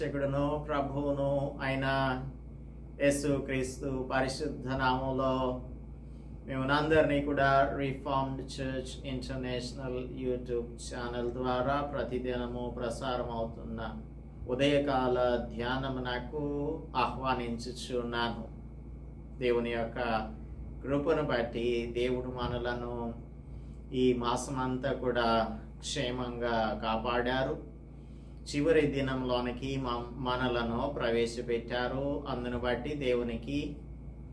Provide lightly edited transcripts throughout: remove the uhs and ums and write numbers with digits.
రక్షకుడును ప్రభువును అయిన యేసు క్రీస్తు పరిశుద్ధ నామంలో మేమనందరినీ కూడా reformed church international YouTube channel ద్వారా ప్రతిదినము ప్రసారం అవుతున్న ఉదయకాల ధ్యానమునకు ఆహ్వానించుచున్నాను. దేవుని యొక్క కృపను బట్టి దేవుడు మనలను ఈ మాసమంతా కూడా క్షేమంగా కాపాడారు. చివరి దినంలోనికి మనలను ప్రవేశపెట్టారు. అందును బట్టి దేవునికి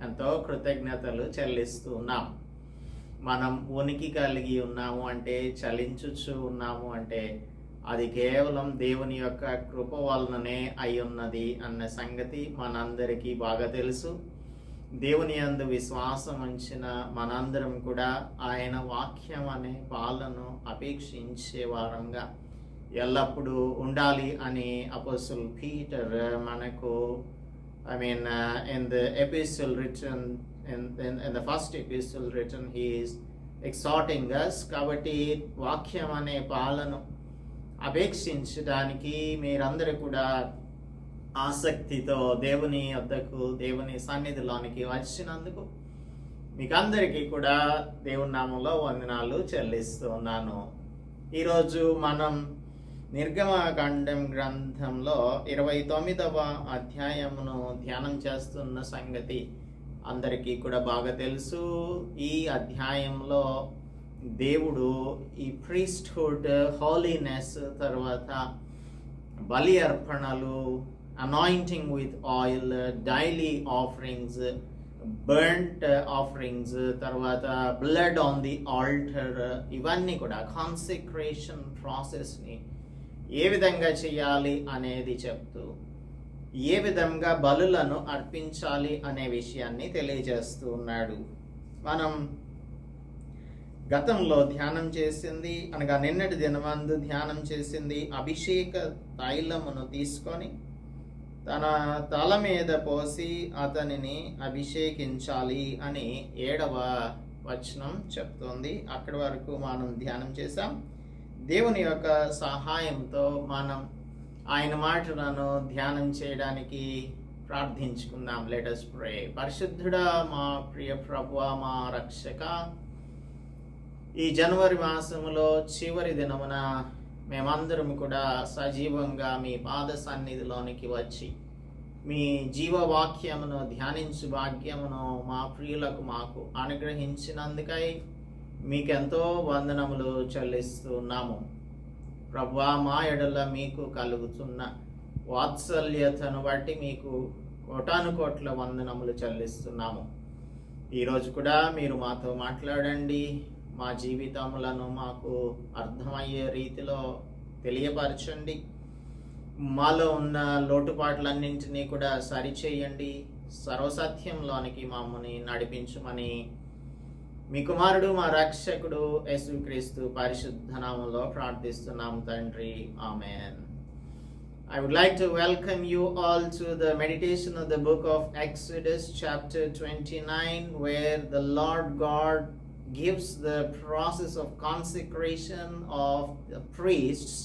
ఎంతో కృతజ్ఞతలు చెల్లిస్తూ ఉన్నాం. మనం ఉనికి కలిగి ఉన్నాము అంటే, చలించుచు ఉన్నాము అంటే అది కేవలం దేవుని యొక్క కృప వలననే అయి ఉన్నది అన్న సంగతి మనందరికీ బాగా తెలుసు. దేవుని యందు విశ్వాసం ఉంచిన మనందరం కూడా ఆయన వాక్యం అనే పాలను అపేక్షించే వారంగా ఎల్లప్పుడూ ఉండాలి అని అపోస్తలుడు పీటర్ మనకు in the epistle written in the first epistle written he is exhorting us. కాబట్టి వాక్యం అనే పాలను అపేక్షించడానికి మీరందరూ కూడా ఆసక్తితో దేవుని వద్దకు, దేవుని సన్నిధిలోనికి వచ్చినందుకు మీకందరికీ కూడా దేవుని నామంలో వందనాలు చెల్లిస్తూ ఉన్నాను. ఈరోజు మనం నిర్గమకాండం గ్రంథంలో 29వ అధ్యాయమును ధ్యానం చేస్తున్న సంగతి అందరికీ కూడా బాగా తెలుసు. ఈ అధ్యాయంలో దేవుడు ఈ ప్రీస్ట్హుడ్, హాలీనెస్, తర్వాత బలి అర్పణలు, anointing with oil, daily offerings, burnt offerings, తర్వాత బ్లడ్ ఆన్ ది ఆల్టర్, ఇవన్నీ కూడా కాన్సెక్రేషన్ ప్రాసెస్ని ఏ విధంగా చేయాలి అనేది చెప్తూ ఏ విధంగా బలులను అర్పించాలి అనే విషయాన్ని తెలియజేస్తూ ఉన్నాడు. మనం గతంలో ధ్యానం చేసింది, అనగా నిన్నటి దినమందు ధ్యానం చేసింది, అభిషేక తైలమును తీసుకొని తన తల మీద పోసి అతనిని అభిషేకించాలి అని 7వ వచనం చెప్తోంది. అక్కడి వరకు మనం ధ్యానం చేశాం. దేవుని యొక్క సహాయంతో మనం ఆయన మాటలను ధ్యానం చేయడానికి ప్రార్థించుకుందాం. Let us pray. పరిశుద్ధుడా, మా ప్రియ ప్రభువా, మా రక్షక, ఈ జనవరి మాసములో చివరి దినమున మేమందరం కూడా సజీవంగా మీ పాద సన్నిధిలోనికి వచ్చి మీ జీవవాక్యమును ధ్యానించు భాగ్యమును మా ప్రియులకు మాకు అనుగ్రహించినందుకై మీకెంతో వందనములు చెల్లిస్తున్నాము. ప్రభువా, మా ఎడల మీకు కలుగుతున్న వాత్సల్యతను బట్టి మీకు కోటాను కోట్ల వందనములు చెల్లిస్తున్నాము. ఈరోజు కూడా మీరు మాతో మాట్లాడండి. మా జీవితములను మాకు అర్థమయ్యే రీతిలో తెలియపరచండి. మాలో ఉన్న లోటుపాట్లన్నింటినీ కూడా సరిచేయండి. సర్వసత్యంలోనికి మమ్మల్ని నడిపించమని మీ కుమారుడు, మా రక్షకుడు యేసుక్రీస్తు పరిశుద్ధ నామములో ప్రార్థిస్తున్నాము తండ్రి. ఆమేన్. I would like to welcome you all to the meditation of the book of Exodus chapter 29, where the Lord God gives the process of consecration of the priests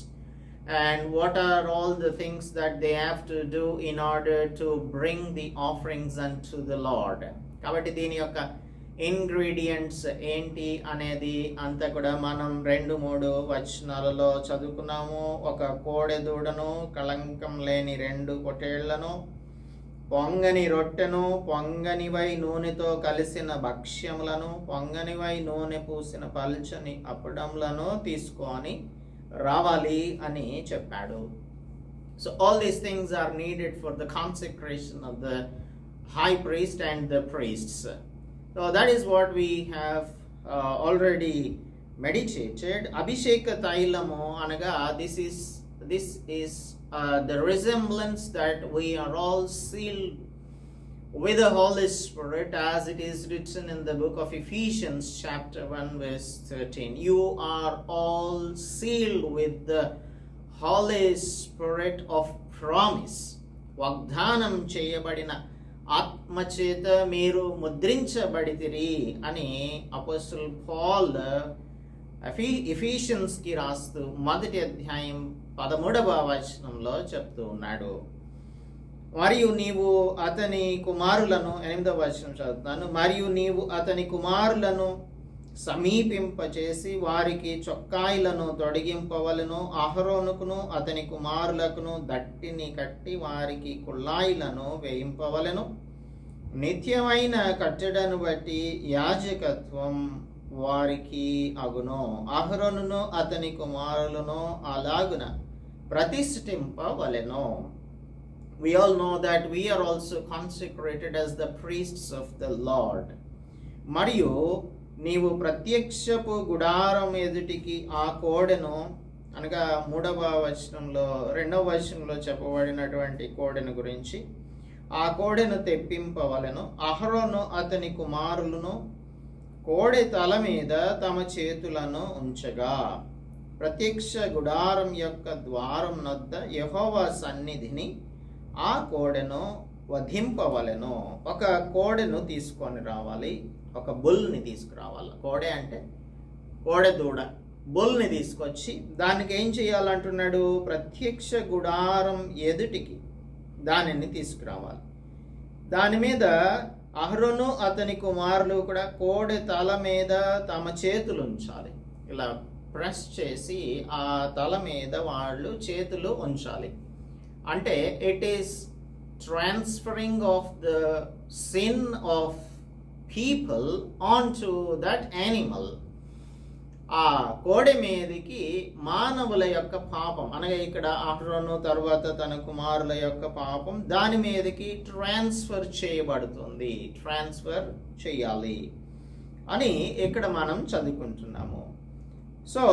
and what are all the things that they have to do in order to bring the offerings unto the Lord. కాబట్టి దీని యొక్క ingredients ఏంటి అనేది అంతా కూడా మనం 2-3 వచనాలలో చదువుకున్నాము. ఒక కోడె దూడను, కళంకం లేని 2 పొట్టేళ్లను, పొంగని రొట్టెను, పొంగనివై నూనెతో కలిసిన భక్ష్యములను, పొంగనివై నూనె పూసిన పల్చని అప్పడములను తీసుకొని రావాలి అని చెప్పాడు. So all these things are needed for the consecration of the high priest and the priests. So that is what we have already meditated. Abhisheka tailamu anaga this is the resemblance that we are all sealed with the Holy Spirit, as it is written in the book of Ephesians chapter 1 verse 13. You are all sealed with the Holy Spirit of promise. వాగ్దానం చేయబడిన ఆత్మచేత మీరు ముద్రించబడితిరి అని అపోస్తలుడు Paul ఎఫీషియన్స్కి రాస్తూ 1వ అధ్యాయం 13వ వచనంలో చెప్తూ ఉన్నాడు. మరియు నీవు అతని కుమారులను, 8వ వచనం చదువుతున్నాను, మరియు నీవు అతని కుమారులను సమీపింపచేసి వారికి చొక్కాయిలను తొడిగింపవలను. అహరోనుకును అతని కుమారులకును దట్టిని కట్టి వారికి కుళ్ళాయిలను వేయింపవలను. నిత్యమైన కట్టడను బట్టి యాజకత్వం వారికి అగును. అహరోనును అతని కుమారులను అలాగున ప్రతిష్ఠింపవలెను. We all know that we are also consecrated as the priests of the Lord. మరియు నీవు ప్రత్యక్షపు గుడారం ఎదుటికి ఆ కోడెను, అనగా 3వ వచనంలో 2వ వచనంలో చెప్పబడినటువంటి కోడెను గురించి, ఆ కోడెను తెప్పింపవలెను. అహరోను అతని కుమారులను కోడె తల మీద తమ చేతులను ఉంచగా ప్రత్యక్ష గుడారం యొక్క ద్వారం నద్ద యెహోవా సన్నిధిని ఆ కోడెను వధింపవలెను. ఒక కోడెను తీసుకొని రావాలి, ఒక బుల్ని తీసుకురావాలి. కోడె అంటే కోడె దూడ, బుల్ని తీసుకొచ్చి దానికి ఏం చేయాలంటున్నాడు? ప్రత్యక్ష గుడారం ఎదుటికి దానిని తీసుకురావాలి. దాని మీద అహరోను అతని కుమారులు కూడా కోడె తల మీద తమ చేతులు ఉంచాలి. ఇలా ప్రెస్ చేసి ఆ తల మీద వాళ్ళు చేతులు ఉంచాలి. అంటే it is transferring of the sin of people on to that animal. ఆ కోడె మీదకి మానవుల యొక్క పాపం, అనగా ఇక్కడ అహరోను తర్వాత తన కుమారుల యొక్క పాపం దాని మీదకి ట్రాన్స్ఫర్ చేయబడుతుంది, ట్రాన్స్ఫర్ చేయాలి అని ఇక్కడ మనం చదువుకుంటున్నాము. సో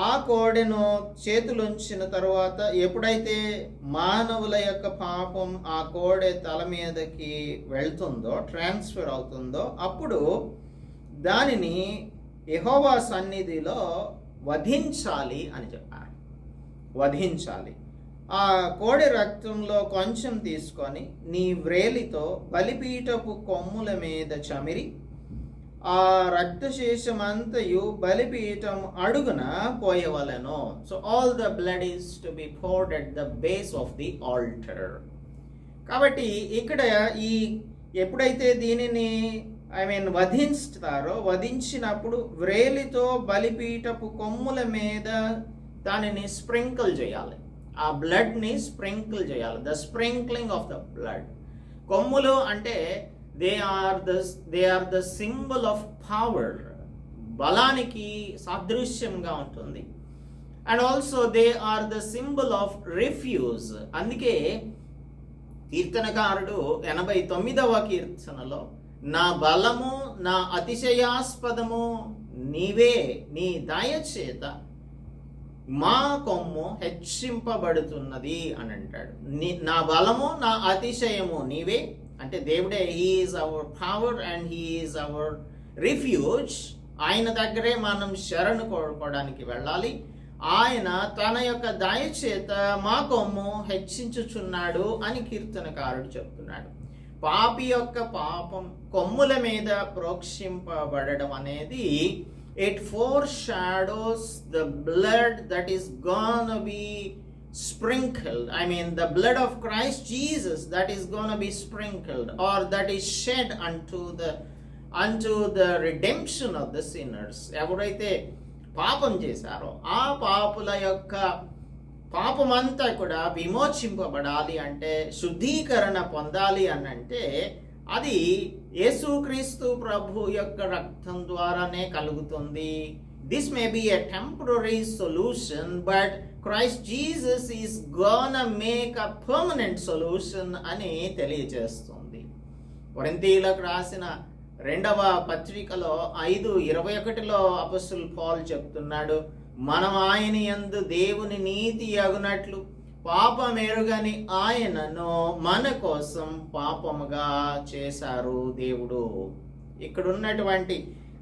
ఆ కోడెను చేతులుంచిన తర్వాత ఎప్పుడైతే మానవుల యొక్క పాపం ఆ కోడె తల మీదకి వెళ్తుందో, ట్రాన్స్ఫర్ అవుతుందో, అప్పుడు దానిని యెహోవా సన్నిధిలో వధించాలి అని చెప్పారు. వధించాలి. ఆ కోడె రక్తంలో కొంచెం తీసుకొని నీ వ్రేలితో బలిపీఠపు కొమ్ముల మీద చమిరి ఆ రక్తశేషమంతయు బలిపీఠం అడుగున పోయవలెను. So all the blood is to be poured at the base of the altar. కాబట్టి ఇక్కడ ఈ ఎప్పుడైతే దీనిని వధిస్తారో, వధించినప్పుడు వ్రేలితో బలిపీఠపు కొమ్ముల మీద దానిని స్ప్రింకిల్ చేయాలి, ఆ బ్లడ్ని స్ప్రింకిల్ చేయాలి. The sprinkling of the blood. కొమ్ములు అంటే they are the symbol of power, బలానికి సాదృశ్యంగా ఉంటుంది. And also they are the symbol of refuge. అందుకే కీర్తనకారుడు 89వ కీర్తనలో నా బలము నా అతిశయాస్పదము నీవే, నీ దయచేత మా కొమ్ము హెచ్చింపబడుతున్నది అని అంటాడు. నా బలము నా అతిశయము నీవే అంటే దేవుడే. He is our power and he is our refuse. ఆయన దగ్గరే మనం శరణు కోరుకోవడానికి వెళ్ళాలి. ఆయన తన యొక్క దయచేత మా కొమ్ము హెచ్చించుచున్నాడు అని కీర్తనకారుడు చెప్తున్నాడు. పాపి యొక్క పాపం కొమ్ముల మీద ప్రోక్షింపబడడం అనేది it foreshadows the blood that is gonna be sprinkled. The blood of Christ Jesus that is gonna be sprinkled or that is shed unto the redemption of the sinners. ఎవరైతే పాపం చేశారో ఆ పాపుల యొక్క పాపమంతా కూడా విమోచింపబడాలి అంటే, శుద్ధీకరణ పొందాలి అని అంటే అది యేసుక్రీస్తు ప్రభు యొక్క రక్తం ద్వారానే కలుగుతుంది. This may be a temporary solution but Christ Jesus is gonna make a permanent solution అని తెలియజేస్తుంది. కొరింథీయులకు రాసిన 2వ పత్రికలో 5:21 అపొస్తలుడు పౌలు చెప్తున్నాడు, మనం ఆయన యందు దేవుని నీతి అగునట్లు పాపమెరుగని ఆయనను మన కోసం పాపముగా చేశారు దేవుడు. ఇక్కడ ఉన్నటువంటి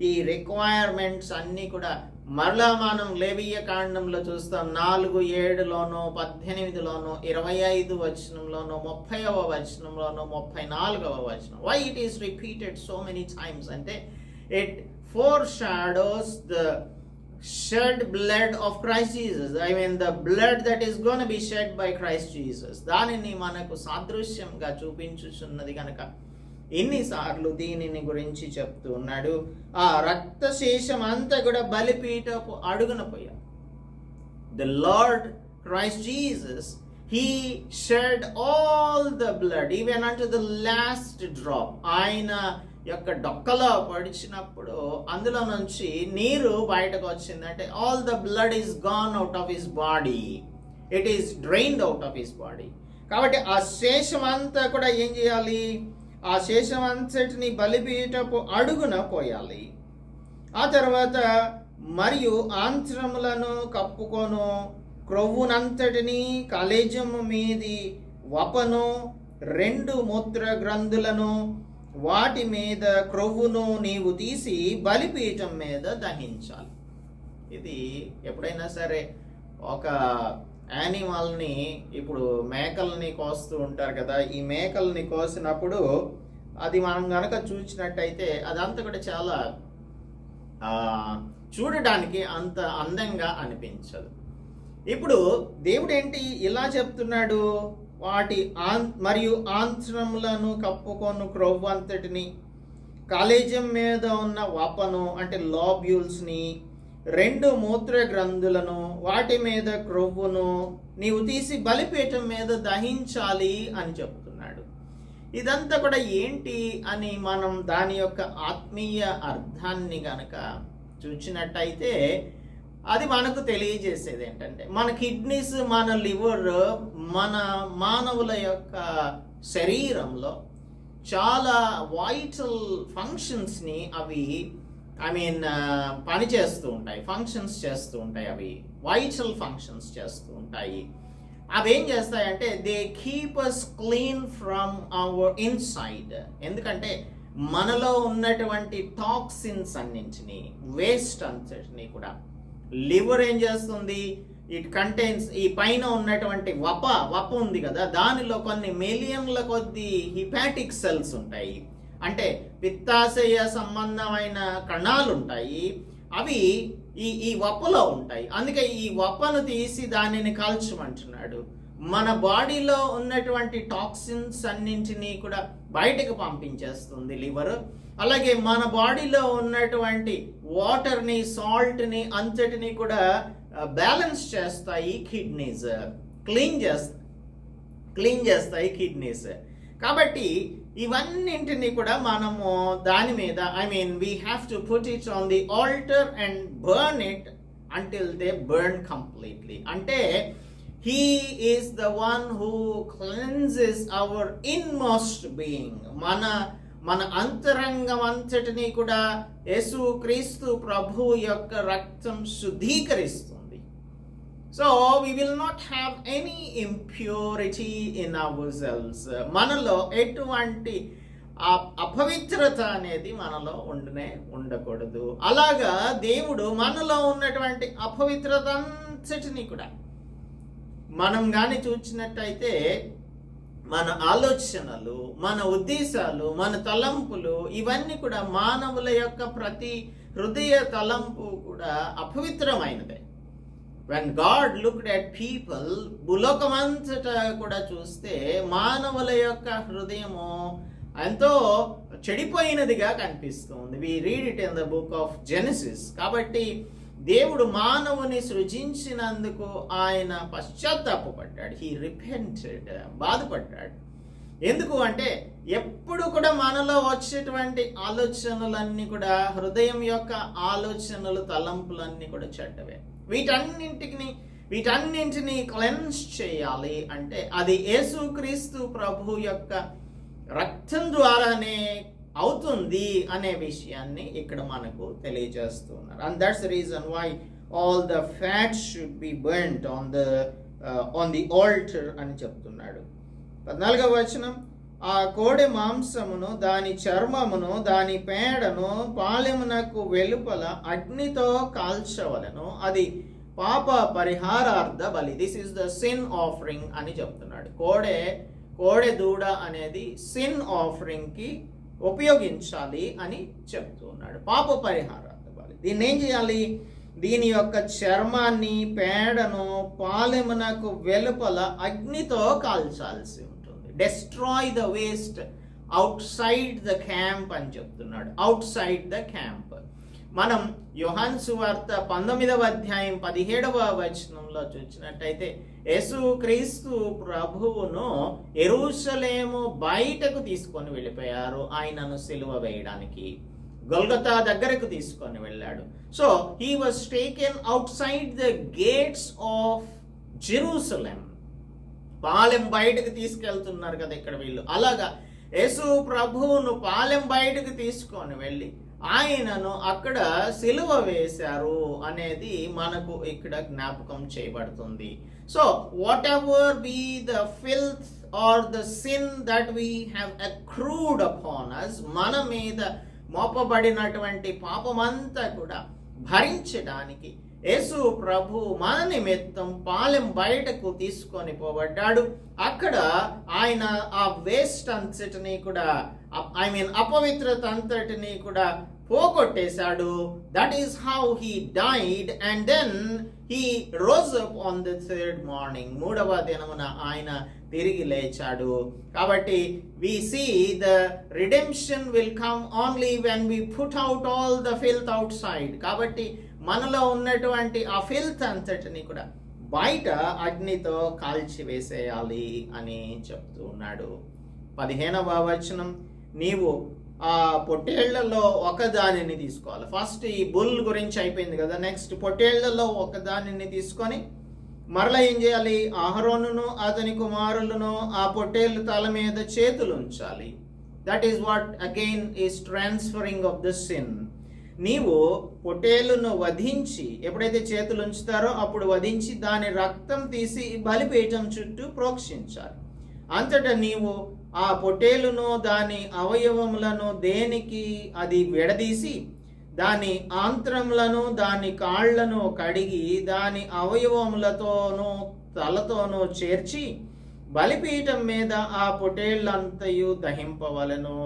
ఈ రిక్వైర్మెంట్స్ అన్నీ కూడా మరలా మనం లేవియ కాండంలో చూస్తాం. 4:7లోనూ 18లోనూ 25 వచనంలోనూ 30వ వచనంలోనూ 34వ వచనం. Why it is repeated so many times అంటే it foreshadows the shed blood of Christ Jesus. I mean the blood that is going to be shed by Christ Jesus. దానిని మనకు సాదృశ్యంగా చూపించుచున్నది కనుక ఎన్నిసార్లు దీనిని గురించి చెప్తూ ఉన్నాడు. ఆ రక్తశేషం అంతా కూడా బలిపీఠపు అడుగున పోయారు. The Lord Christ Jesus, he shed all the blood even unto the last drop. ఆయన యొక్క డొక్కలో పడిచినప్పుడు అందులో నుంచి నీరు బయటకు వచ్చింది. అంటే all the blood is gone out of his body, it is drained out of his body. కాబట్టి ఆ శేషం అంతా కూడా ఏం చేయాలి? ఆ శేషం అంతటిని బలిపీఠపు అడుగున పోయాలి. ఆ తర్వాత మరియు ఆంత్రములను కప్పుకొను, క్రొవ్వునంతటిని, కలేజము మీది వపను, 2 మూత్ర గ్రంథులను, వాటి మీద క్రొవ్వును నీవు తీసి బలిపీఠం మీద దహించాలి. ఇది ఎప్పుడైనా సరే ఒక యానిమల్ని, ఇప్పుడు మేకల్ని కోస్తూ ఉంటారు కదా, ఈ మేకల్ని కోసినప్పుడు అది మనం కనుక చూసినట్టయితే అదంతా కూడా చాలా చూడడానికి అంత అందంగా అనిపించదు. ఇప్పుడు దేవుడు ఏంటి ఇలా చెప్తున్నాడు? వాటి మరియు ఆంత్రములను కప్పుకొను క్రొవ్వు అంతటిని, కాలేజం మీద ఉన్న వపను అంటే లోబ్యూల్స్ని, 2 మూత్ర గ్రంథులను, వాటి మీద క్రొవ్వును నీవు తీసి బలిపీఠం మీద దహించాలి అని చెప్తున్నాడు. ఇదంతా కూడా ఏంటి అని మనం దాని యొక్క ఆత్మీయ అర్థాన్ని గనక చూసినట్టయితే అది మనకు తెలియజేసేది ఏంటంటే, మన కిడ్నీస్, మన లివర్, మన మానవుల యొక్క శరీరంలో చాలా వైటల్ ఫంక్షన్స్ని అవి పనిచేస్తూ ఉంటాయి, ఫంక్షన్స్ చేస్తూ ఉంటాయి. అవి వైటల్ ఫంక్షన్స్ చేస్తూ ఉంటాయి. అవి ఏం చేస్తాయంటే they keep us clean from our inside. ఎందుకంటే మనలో ఉన్నటువంటి టాక్సిన్స్ అన్నింటినీ, వేస్ట్ అంతటినీ కూడా లివర్ ఏం చేస్తుంది? ఇట్ కంటైన్స్, ఈ పైన ఉన్నటువంటి వప ఉంది కదా, దానిలో కొన్ని మిలియన్ల కొద్ది హిపాటిక్ సెల్స్ ఉంటాయి. అంటే పిత్తాశయ సంబంధమైన కణాలు ఉంటాయి. అవి ఈ వపలో ఉంటాయి. అందుకే ఈ వపను తీసి దానిని కాల్చమంటున్నాడు. మన బాడీలో ఉన్నటువంటి టాక్సిన్స్ అన్నింటినీ కూడా బయటకు పంపించేస్తుంది లివర్. అలాగే మన బాడీలో ఉన్నటువంటి వాటర్ని, సాల్ట్ని అంతటిని కూడా బ్యాలెన్స్ చేస్తాయి కిడ్నీస్, క్లీన్ చేస్తాయి కిడ్నీస్. కాబట్టి ఇవన్నింటినీ కూడా మనము దాని మీద we have to put it on the altar and burn it until they burn completely. అంటే he is the one who cleanses our inmost being. మన అంతరంగం అంతటిని కూడా యేసు క్రీస్తు ప్రభు యొక్క రక్తం శుద్ధీకరిస్తుంది. So we will not have any impurity in ourselves. మనలో ఎటువంటి అపవిత్రత అనేది మనలో ఉండకూడదు. అలాగా దేవుడు మనలో ఉన్నటువంటి అపవిత్రత అంతటిని కూడా మనం కానీ చూసినట్టయితే మన ఆలోచనలు, మన ఉద్దేశాలు, మన తలంపులు, ఇవన్నీ కూడా మానవుల యొక్క ప్రతి హృదయ తలంపు కూడా అపవిత్రమైనదే. When God looked at people, భూలోకమంతటా కూడా చూస్తే మానవుల యొక్క హృదయము ఎంతో చెడిపోయినదిగా కనిపిస్తుంది. We read it in the book of Genesis. కాబట్టి దేవుడు మానవుని సృజించినందుకు ఆయన పశ్చాత్తాపపడ్డాడు. హీ రిపెంటెడ్, బాధపడ్డాడు. ఎందుకు అంటే ఎప్పుడు కూడా మనలో వచ్చేటువంటి ఆలోచనలన్నీ కూడా, హృదయం యొక్క ఆలోచనలు, తలంపులన్నీ కూడా చెడ్డవే. వీటన్నింటినీ క్లెన్స్ చేయాలి అంటే అది యేసుక్రీస్తు ప్రభు యొక్క రక్తం ద్వారానే అవుతుంది అనే విషయాన్ని ఇక్కడ మనకు తెలియజేస్తున్నారు. And that's the reason why all the fats should be burned on the altar అని చెప్తున్నాడు. 14వ వచనం, ఆ కోడె మాంసమును, దాని చర్మమును, దాని పేడను పాలెమునకు వెలుపల అగ్నితో కాల్చవలెను, అది పాప పరిహారార్థ బలి. This is the sin offering అని చెప్తున్నాడు. కోడె దూడ అనేది సిన్ ఆఫరింగ్ కి ఉపయోగించాలి అని చెప్తూ ఉన్నాడు. పాప పరిహారార్థ బలి. దీన్ని ఏం చేయాలి? దీని యొక్క చర్మాన్ని, పేడను పాలెమునకు వెలుపల అగ్నితో కాల్చాల్సి ఉంటుంది. Destroy the waste out side the camp అని చెప్తున్నాడు. Out side the camp. మనం యోహాను సువార్త 19వ అధ్యాయం 17వ వచనంలో చూసినట్టయితే యేసుక్రీస్తు ప్రభువును యెరూషలేము బయటకు తీసుకొని వెళ్ళిపోయారు ఆయనను సిలువ వేయడానికి. గొల్గొతా దగ్గరకు తీసుకొని వెళ్ళాడు. So he was taken out side the gates of Jerusalem. Palem బయటకు తీసుకెళ్తున్నారు కదా ఇక్కడ వీళ్ళు. అలాగా యేసు ప్రభువును పాలెం బయటకు తీసుకొని వెళ్ళి ఆయనను అక్కడ సిలువ వేశారు అనేది మనకు ఇక్కడ జ్ఞాపకం చేయబడుతుంది. So whatever be the filth or the sin that we have accrued upon us, మన మీద మోపబడినటువంటి పాపమంతా కూడా భరించడానికి యేసు ప్రభు మన నిమిత్తం పాలెం బయటకు తీసుకొని పోబడ్డాడు. అక్కడ ఆయన ఆ వేస్ట్ అంతటిని కూడా అపవిత్రత అంతటిని కూడా పోగొట్టేశాడు. That is how he died and then he rose up on the third morning. 3వ దినమున ఆయన తిరిగి లేచాడు. కాబట్టి we see the redemption will come only when we put out all the filth outside. కాబట్టి మనలో ఉన్నటువంటి ఆ ఫిల్త్ అంతటిని కూడా బయట అగ్నితో కాల్చివేసేయాలి అని చెప్తూ ఉన్నాడు. 15వ వచనం, నీవు ఆ పొట్టేళ్లలో ఒకదానిని తీసుకోవాలి. ఫస్ట్ ఈ బుల్ గురించి అయిపోయింది కదా, నెక్స్ట్ పొట్టేళ్లలో ఒకదానిని తీసుకొని మరలా ఏం చేయాలి? అహరోనును అతని కుమారులను ఆ పొట్టేళ్ళు తల మీద చేతులు ఉంచాలి. That is what again is transferring of the sin. నీవు పొట్టేలును వధించి, ఎప్పుడైతే చేతులు ఉంచుతారో అప్పుడు వధించి దాని రక్తం తీసి బలిపీఠం చుట్టూ ప్రోక్షించాలి. అంతటా నీవు ఆ పొట్టేలును దాని అవయవములను దేనికి అది విడదీసి దాని ఆంత్రములను దాని కాళ్లను కడిగి దాని అవయవములతోనూ తలతోనూ చేర్చి బలిపీఠం మీద ఆ పొట్టేళ్లంతయు దహింపవలెను.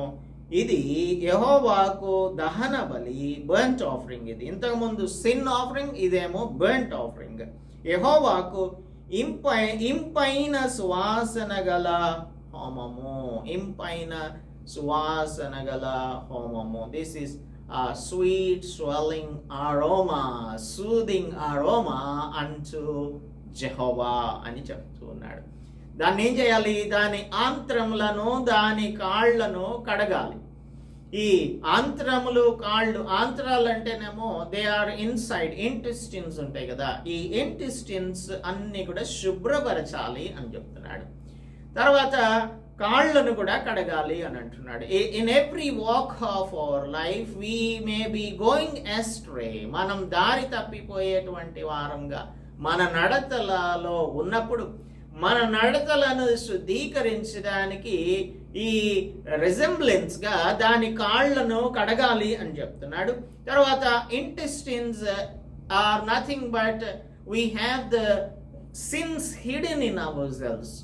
ఇది యెహోవాకు దహన బలి, బర్ంట్ ఆఫరింగ్. ఇది ఇంతకుముందు సిన్ ఆఫరింగ్, ఇదేమో బర్ంట్ ఆఫరింగ్. యెహోవాకు ఇంపైన సువాసన గల హోమము, ఇంపైన సువాసన గల హోమము. This is sweet swelling aroma, soothing aroma unto Jehovah అని చెప్తూ ఉన్నాడు. దాన్ని ఏం చేయాలి? దాని ఆంత్రములను దాని కాళ్లను కడగాలి. ఈ ఆంత్రములు కాళ్ళు, ఆంత్రాలు అంటేనేమో దే ఆర్ ఇన్సైడ్, ఇంటెస్టిన్స్ ఉంటాయి కదా, ఈ ఇంటెస్టిన్స్ అన్ని కూడా శుభ్రపరచాలి అని చెప్తున్నాడు. తర్వాత కాళ్ళను కూడా కడగాలి అని అంటున్నాడు. In every walk of our life we may be going astray. మనం దారి తప్పిపోయేటువంటి వారంగా మన నడతలలో ఉన్నప్పుడు మన నడతలను శుద్ధీకరించడానికి ఈ రిజెంబ్లెన్స్ గా దాని కాళ్లను కడగాలి అని చెప్తున్నాడు. తర్వాత intestines are nothing but we have the sins hidden in ourselves.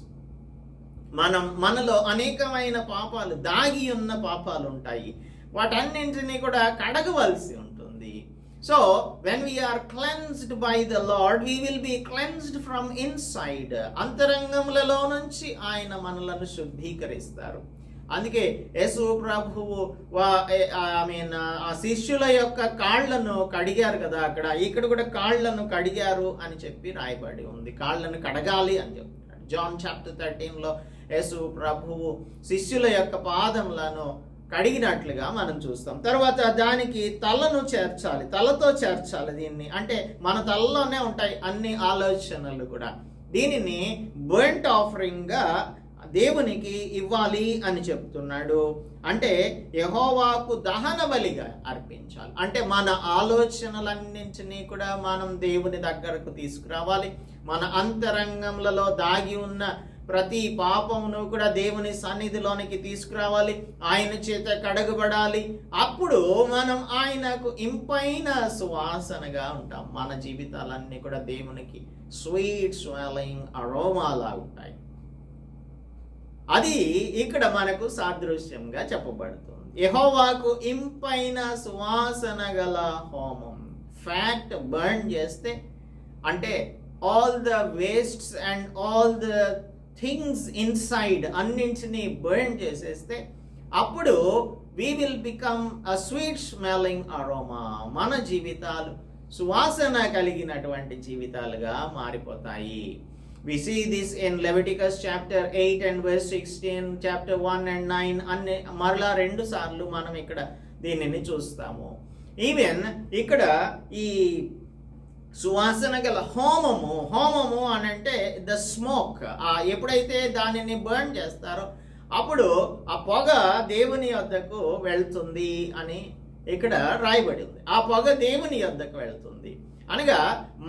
మనలో అనేకమైన పాపాలు, దాగి ఉన్న పాపాలు ఉంటాయి. వాటన్నింటినీ కూడా కడగవలసి ఉంటుంది. So when we are cleansed by the Lord, we will be cleansed from inside. అంతరంగములలో నుంచి ఆయన మనలను శుద్ధీకరిస్తారు. అందుకే యేసు ప్రభువు ఆ శిష్యుల యొక్క కాళ్లను కడిగారు కదా, ఇక్కడ కూడా కాళ్లను కడిగారు అని చెప్పి రాయబడి ఉంది. కాళ్లను కడగాలి అని చెప్తున్నాడు. జాన్ చాప్టర్ 13లో యేసు ప్రభువు శిష్యుల యొక్క పాదములను కడిగినట్లుగా మనం చూస్తాం. తర్వాత దానికి తలను చేర్చాలి, తలతో చేర్చాలి దీన్ని. అంటే మన తలలోనే ఉంటాయి అన్ని ఆలోచనలు కూడా. దీనిని బర్ంట్ ఆఫరింగ్ గా దేవునికి ఇవ్వాలి అని చెప్తున్నాడు. అంటే యెహోవాకు దహన బలిగా అర్పించాలి. అంటే మన ఆలోచనలన్నింటినీ కూడా మనం దేవుని దగ్గరకు తీసుకురావాలి. మన అంతరంగంలో దాగి ఉన్న ప్రతి పాపమును కూడా దేవుని సన్నిధిలోనికి తీసుకురావాలి. ఆయన చేత కడగబడాలి. అప్పుడు మనం ఆయనకు ఇంపైన సువాసనగా ఉంటాం. మన జీవితాలన్నీ కూడా దేవునికి స్వీట్ స్మెల్లింగ్ అరోమాలా ఉంటాయి. అది ఇక్కడ మనకు సాదృశ్యంగా చెప్పబడుతుంది. యెహోవాకు ఇంపైన సువాసన గల హోమం, ఫ్యాట్ బర్న్ చేస్తే, అంటే all the wastes and all the things inside అన్నింటినీ బర్న్ చేసేస్తే అప్పుడు we will become a sweet smelling aroma. మన జీవితాలు సువాసన కలిగినటువంటి జీవితాలుగా మారిపోతాయి. We see this in Leviticus chapter 8 and verse 16, chapter 1 and 9 అన్ని మరలా 2 సార్లు మనం ఇక్కడ దీనిని చూస్తాము. ఈవెన్ ఇక్కడ ఈ సువాసన గల హోమము అని అంటే ద స్మోక్, ఎప్పుడైతే దానిని బర్న్ చేస్తారో అప్పుడు ఆ పొగ దేవుని యొద్దకు వెళ్తుంది అని ఇక్కడ రాయబడి ఉంది. ఆ పొగ దేవుని యొద్దకు వెళ్తుంది అనగా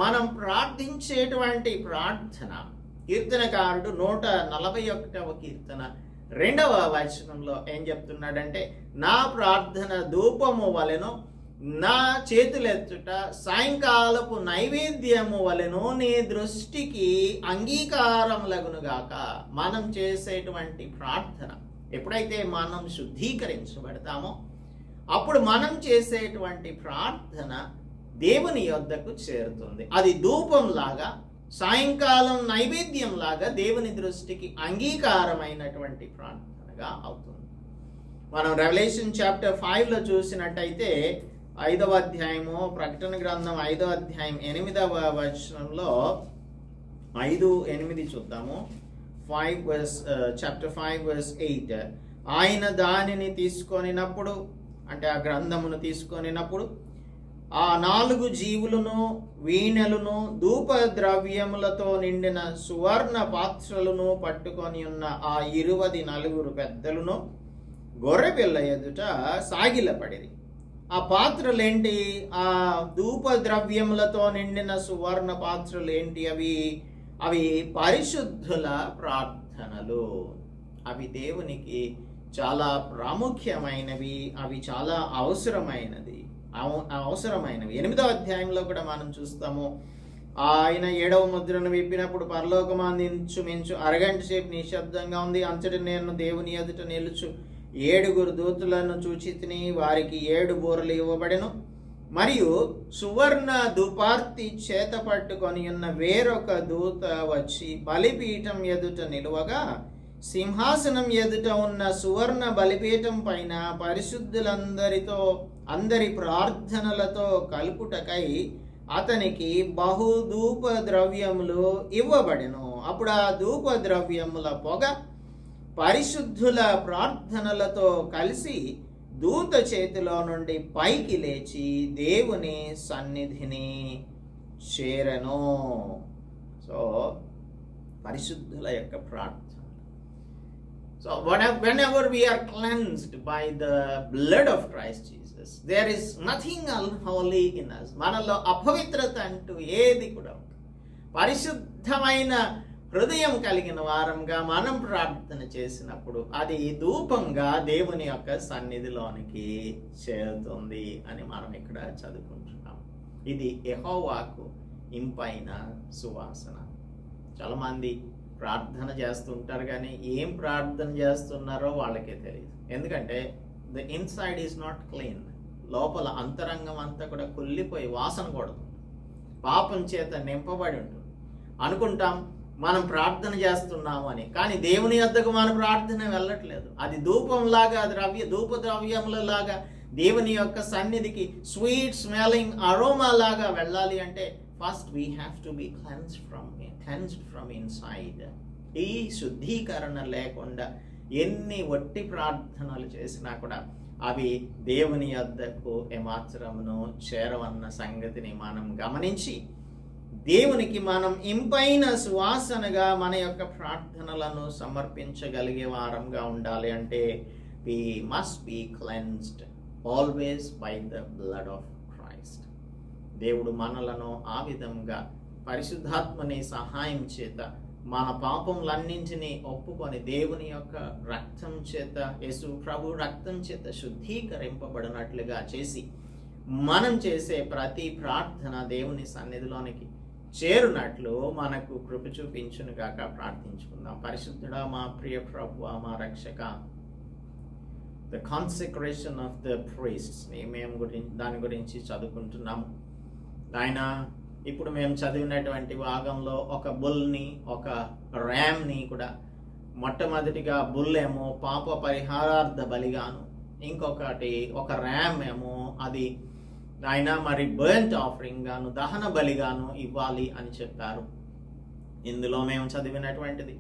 మనం ప్రార్థించేటువంటి ప్రార్థన, కీర్తనకారుడు 141వ కీర్తన 2వ వచనంలో ఏం చెప్తున్నాడంటే, నా ప్రార్థన ధూపము వలెను, నా చేతులెత్తుట సాయంకాలపు నైవేద్యము వలెను నీ దృష్టికి అంగీకారములగునుగాక. మనం చేసేటువంటి ప్రార్థన ఎప్పుడైతే మనం శుద్ధీకరించబడతామో అప్పుడు మనం చేసేటువంటి ప్రార్థన దేవుని యొద్దకు చేరుతుంది. అది ధూపంలాగా, సాయంకాలం నైవేద్యం లాగా దేవుని దృష్టికి అంగీకారమైనటువంటి ప్రార్థనగా అవుతుంది. మనం రెవల్యూషన్ చాప్టర్ 5లో చూసినట్టయితే 5వ అధ్యాయము, ప్రకటన గ్రంథం 5వ అధ్యాయం 8వ వచనంలో 5:8 చూద్దాము. చాప్టర్ 5 verse 8, ఆయన దానిని తీసుకొనినప్పుడు, అంటే ఆ గ్రంథమును తీసుకొనినప్పుడు, ఆ 4 జీవులను, వీణెలను, ధూప ద్రవ్యములతో నిండిన సువర్ణ పాత్రలను పట్టుకొని ఉన్న ఆ 24 పెద్దలను గొర్రెపిల్ల ఎదుట సాగిలపడిరి. ఆ పాత్రలు ఏంటి? ఆ ధూప ద్రవ్యములతో నిండిన సువర్ణ పాత్రలు ఏంటి? అవి పరిశుద్ధుల ప్రార్థనలు. అవి దేవునికి చాలా ప్రాముఖ్యమైనవి, అవి చాలా అవసరమైనవి. 8వ అధ్యాయంలో కూడా మనం చూస్తాము, ఆయన 7వ ముద్రను విప్పినప్పుడు పరలోకమాంది ఇంచుమించు అరగంట సేపు నిశ్శబ్దంగా ఉంది. అంతటి నేను దేవుని ఎదుట నిలుచు 7 దూతలను చూచితిని, వారికి 7 బూరలు ఇవ్వబడెను. మరియు సువర్ణ ధూపార్తి చేత పట్టుకొని ఉన్న వేరొక దూత వచ్చి బలిపీఠం ఎదుట నిలువగా, సింహాసనం ఎదుట ఉన్న సువర్ణ బలిపీఠం పైన పరిశుద్ధులందరితో అందరి ప్రార్థనలతో కలుపుటకై అతనికి బహు ధూప ద్రవ్యములు ఇవ్వబడెను. అప్పుడు ఆ ధూప ద్రవ్యముల పొగ పరిశుద్ధుల ప్రార్థనలతో కలిసి దూత చేతిలో నుండి పైకి లేచి దేవుని సన్నిధిని చేరెను. సో పరిశుద్ధుల యొక్క ప్రార్థన. So whenever we are cleansed by the blood of Christ Jesus, there is nothing unholy in us. మనలో అపవిత్రత అంటూ ఏది కూడా ఉండదు. పరిశుద్ధమైన హృదయం కలిగిన వారంగా మనం ప్రార్థన చేసినప్పుడు అది ధూపంగా దేవుని యొక్క సన్నిధిలోనికి చేరుతుంది అని మనం ఇక్కడ చదువుకుంటున్నాం. ఇది యెహోవాకు ఇంపైన సువాసన. చాలామంది ప్రార్థన చేస్తుంటారు కానీ ఏం ప్రార్థన చేస్తున్నారో వాళ్ళకే తెలియదు. ఎందుకంటే the inside is not clean. లోపల అంతరంగం అంతా కూడా కుళ్ళిపోయి వాసన కొడుతుంది, పాపం చేత నింపబడి ఉంటుంది. అనుకుంటాం మనం ప్రార్థన చేస్తున్నాము అని, కానీ దేవుని యొద్దకు మన ప్రార్థన వెళ్ళట్లేదు. అది ధూపంలాగా, ధూప ద్రవ్యములలాగా దేవుని యొక్క సన్నిధికి స్వీట్ స్మెల్లింగ్ అరోమా లాగా వెళ్ళాలి అంటే first we have to be cleansed from inside. ఈ శుద్ధీకరణ లేకుండా ఎన్ని వట్టి ప్రార్థనలు చేసినా కూడా అవి దేవుని యొద్దకు ఏమాత్రమును చేరవన్న సంగతిని మనం గమనించి దేవునికి మనం ఇంపైన సువాసనగా మన యొక్క ప్రార్థనలను సమర్పించగలిగే వారంగా ఉండాలి అంటే we must be cleansed always by the blood of Christ. దేవుడు మనలను ఆ విధంగా పరిశుద్ధాత్మని సహాయం చేత మన పాపములన్నింటినీ ఒప్పుకొని దేవుని యొక్క రక్తం చేత, యేసు ప్రభు రక్తం చేత శుద్ధీకరింపబడినట్లుగా చేసి మనం చేసే ప్రతి ప్రార్థన దేవుని సన్నిధిలోనికి చేరునట్లు మనకు కృప చూపించును గాక. ప్రార్థించుకుందాం. పరిశుద్ధుడా, మా ప్రియ ప్రభువా, మా రక్షక, ద కాన్సెక్రేషన్ ఆఫ్ ద ప్రీస్ట్స్ మేము దాని గురించి చదువుకుంటున్నాము. నాయన ఇప్పుడు మేము చదివినటువంటి భాగంలో ఒక బుల్ని, ఒక ర్యామ్ని కూడా, మొట్టమొదటిగా బుల్ ఏమో పాప పరిహారార్థ బలిగాను, ఇంకొకటి ఒక ర్యామ్ ఏమో అది ఆయన మరి బర్న్ట్ ఆఫరింగ్ గాను, దహన బలిగాను ఇవ్వాలి అని చెప్పారు. ఇందులో మేము చదివినటువంటిది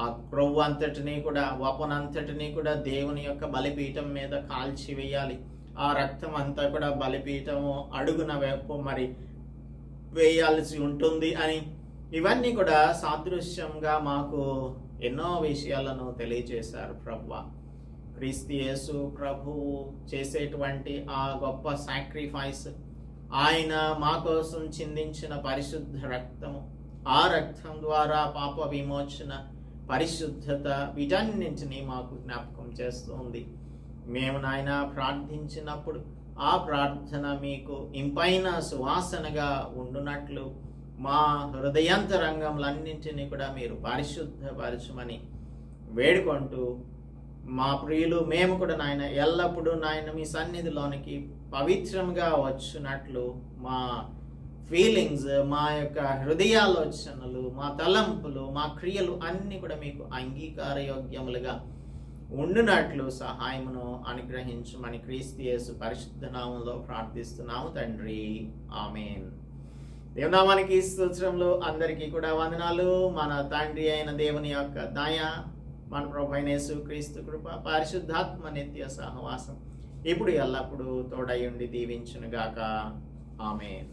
ఆ క్రొవ్వు అంతటినీ కూడా, వపనంతటినీ కూడా దేవుని యొక్క బలిపీఠం మీద కాల్చి వేయాలి. ఆ రక్తం అంతా కూడా బలిపీఠము అడుగున వైపు మరి వేయాల్సి ఉంటుంది అని, ఇవన్నీ కూడా సాదృశ్యంగా మాకు ఎన్నో విషయాలను తెలియజేశారు ప్రభువా. క్రీస్తు యేసు ప్రభువు చేసేటువంటి ఆ గొప్ప సాక్రిఫైస్, ఆయన మా కోసం చిందించిన పరిశుద్ధ రక్తము, ఆ రక్తం ద్వారా పాప విమోచన, పరిశుద్ధత, వీటన్నింటినీ మాకు జ్ఞాపకం చేస్తుంది. మేము నాయన ప్రార్థించినప్పుడు ఆ ప్రార్థన మీకు ఇంపైన సువాసనగా ఉండునట్లు మా హృదయాంతరంగములన్నింటినీ కూడా మీరు పరిశుద్ధపరచమని వేడుకుంటూ, మా ప్రియులు మేము కూడా నాయన ఎల్లప్పుడూ నాయన మీ సన్నిధిలోనికి పవిత్రంగా వచ్చినట్లు మా ఫీలింగ్స్, మా యొక్క హృదయాలోచనలు, మా తలంపులు, మా క్రియలు అన్నీ కూడా మీకు అంగీకారయోగ్యములుగా ఉండునట్లు సహాయమును అనుగ్రహించమని క్రీస్తు యేసు పరిశుద్ధ నామములో ప్రార్థిస్తున్నాము తండ్రి, ఆమేన్. దేవునామానికి స్తోత్రములు. అందరికీ కూడా వందనాలు. మన తండ్రి అయిన దేవుని యొక్క దయ, మన ప్రభు అయిన యేసు క్రీస్తు కృప, పరిశుద్ధాత్మ నిత్య సహవాసం ఇప్పుడు ఎల్లప్పుడూ తోడై ఉండి దీవించునుగాక. ఆమేన్.